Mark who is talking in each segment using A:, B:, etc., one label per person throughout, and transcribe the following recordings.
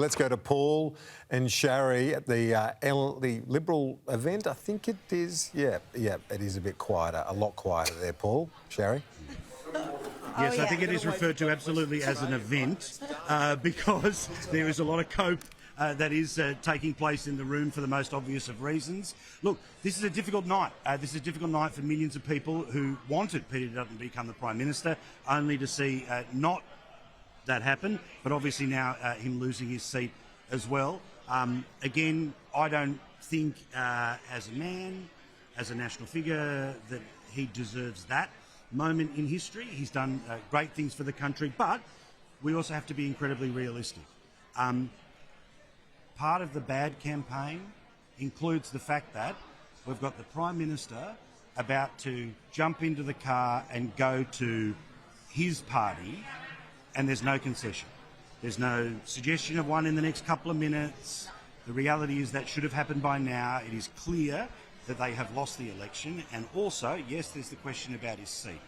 A: Let's go to Paul and Shari at the Liberal event. I think it is. Yeah, it is a bit quieter, a lot quieter there, Paul. Shari?
B: Yes, I think it is referred to absolutely as an event because there is a lot of cope that is taking place in the room for the most obvious of reasons. Look, this is a difficult night. This is a difficult night for millions of people who wanted Peter Dutton to become the Prime Minister, only to see not that happen, but obviously now him losing his seat as well. Again, I don't think as a man, as a national figure, that he deserves that moment in history. He's done great things for the country, but we also have to be incredibly realistic. Part of the bad campaign includes the fact that we've got the Prime Minister about to jump into the car and go to his party, and there's no concession. There's no suggestion of one in the next couple of minutes. The reality is that should have happened by now. It is clear that they have lost the election, and also, yes, there's the question about his seat.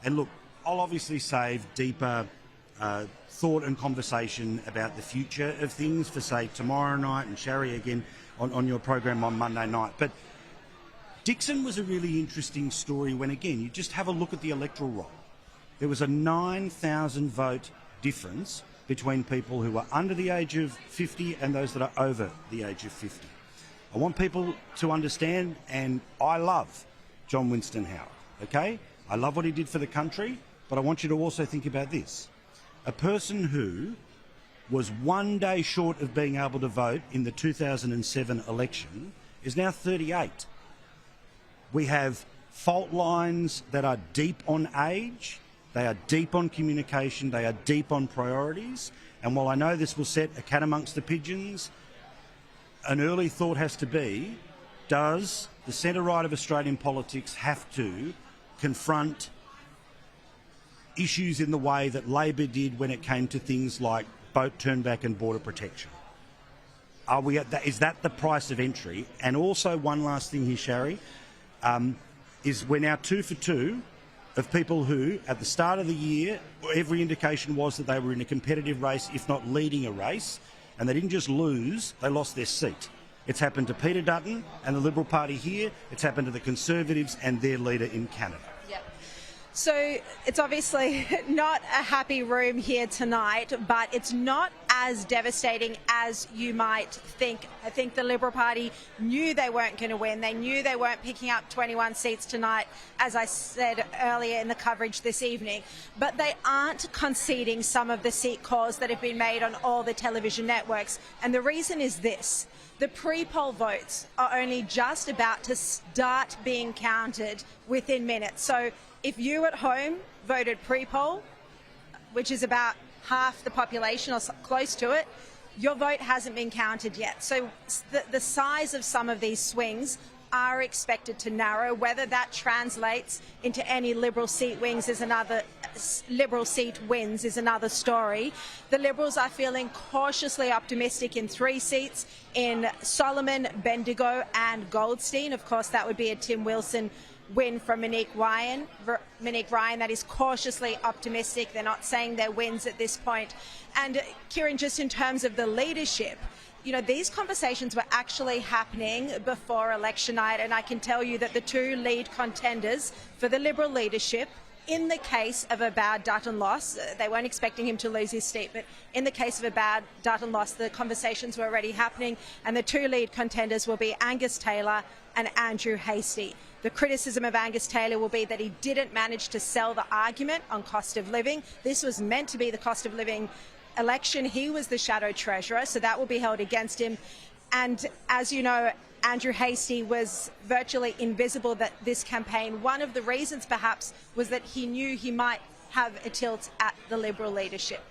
B: And look, I'll obviously save deeper thought and conversation about the future of things for, say, tomorrow night, and Shari again on your program on Monday night. But Dixon was a really interesting story when, again, you just have a look at the electoral roll. There was a 9,000 vote difference between people who are under the age of 50 and those that are over the age of 50. I want people to understand, and I love John Winston Howard, okay? I love what he did for the country, but I want you to also think about this. A person who was 1 day short of being able to vote in the 2007 election is now 38. We have fault lines that are deep on age, they are deep on communication, they are deep on priorities, and while I know this will set a cat amongst the pigeons, an early thought has to be, does the centre-right of Australian politics have to confront issues in the way that Labor did when it came to things like boat turnback and border protection? Are we at that? Is that the price of entry? And also, one last thing here, Shari, is we're now 2 for 2 of people who, at the start of the year, every indication was that they were in a competitive race, if not leading a race, and they didn't just lose, they lost their seat. It's happened to Peter Dutton and the Liberal Party here. It's happened to the Conservatives and their leader in Canada.
C: Yep. So it's obviously not a happy room here tonight, but it's not as devastating as you might think. I think the Liberal Party knew they weren't going to win. They knew they weren't picking up 21 seats tonight, as I said earlier in the coverage this evening. But they aren't conceding some of the seat calls that have been made on all the television networks. And the reason is this. The pre-poll votes are only just about to start being counted within minutes. So if you at home voted pre-poll, which is about half the population or close to it, your vote hasn't been counted yet. So the size of some of these swings are expected to narrow. Whether that translates into any Liberal seat wins is another story. The Liberals are feeling cautiously optimistic in 3 seats, in Solomon, Bendigo and Goldstein. Of course, that would be a Tim Wilson win from Monique Ryan. That is cautiously optimistic. They're not saying they're wins at this point. And Kieran, just in terms of the leadership, you know, these conversations were actually happening before election night, and I can tell you that the 2 lead contenders for the Liberal leadership, in the case of a bad Dutton loss, they weren't expecting him to lose his seat, but in the case of a bad Dutton loss, the conversations were already happening, and the 2 lead contenders will be Angus Taylor and Andrew Hastie. The criticism of Angus Taylor will be that he didn't manage to sell the argument on cost of living. This was meant to be the cost of living election. He was the shadow treasurer, so that will be held against him. And as you know, Andrew Hastie was virtually invisible at this campaign. One of the reasons perhaps was that he knew he might have a tilt at the Liberal leadership.